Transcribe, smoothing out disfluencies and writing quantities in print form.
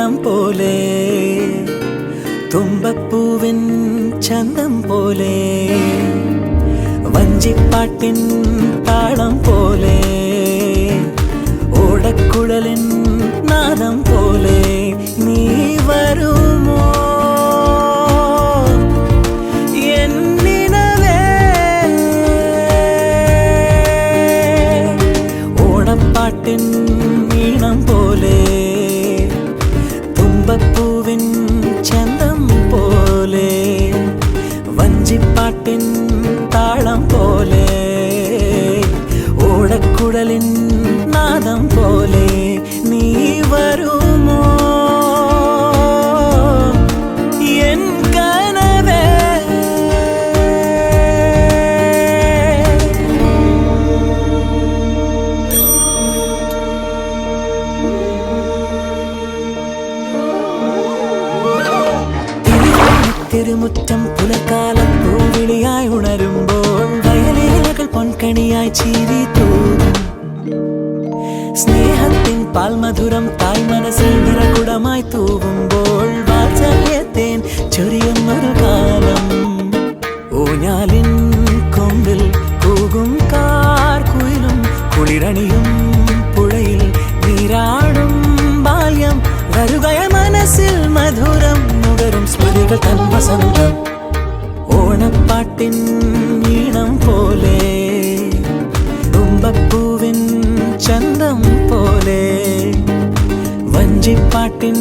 ഈണം പോലെ തുമ്പപ്പൂവിൻ ചന്തം പോലെ വഞ്ചിപ്പാട്ടിൻ താളം പോലെ ഓടക്കുഴലിൻ നാദം പോലെ നീ വരുമോ എന്നിനവേ ഓണപ്പാട്ടിൻ ഈണം പോലെ തുമ്പപ്പൂവിൻ ചന്തം പോലെ വഞ്ചിപ്പാട്ടിൻ താളം പോലെ ഓടക്കുഴലിൻ നാദം പോലെ നീ വരുമോ എൻ കനവേ തിരുമുറ്റം പുലക്കാലം പൂവിളിയായി ഉണരുമ്പോൾ വയലേലകൾ പൊൻകണിയായി ചീരി തൂകും സ്നേഹത്തിൻ പാൽമധുരം തായ് മനസ്സിൽ നിറകുടമായി തൂവുമ്പോൾ വാത്സല്യത്തേൻ ചൊരിയുന്നൊരു കാലം ഊഞ്ഞാലിൻ കൊമ്പിൽ കൂകും കാർക്കുയിലും കുളിരണിയും പുഴയിൽ നീരാടും ബാല്യം വരുകയ മനസ്സിൽ മധുരം നുകരും സ്മൃതികൾ തൻ വസന്തം ഓണപ്പാട്ടിൻ ഈണം പോലെ തുമ്പപ്പൂവിൻ ചന്തം പോലെ വഞ്ചിപ്പാട്ടിൻ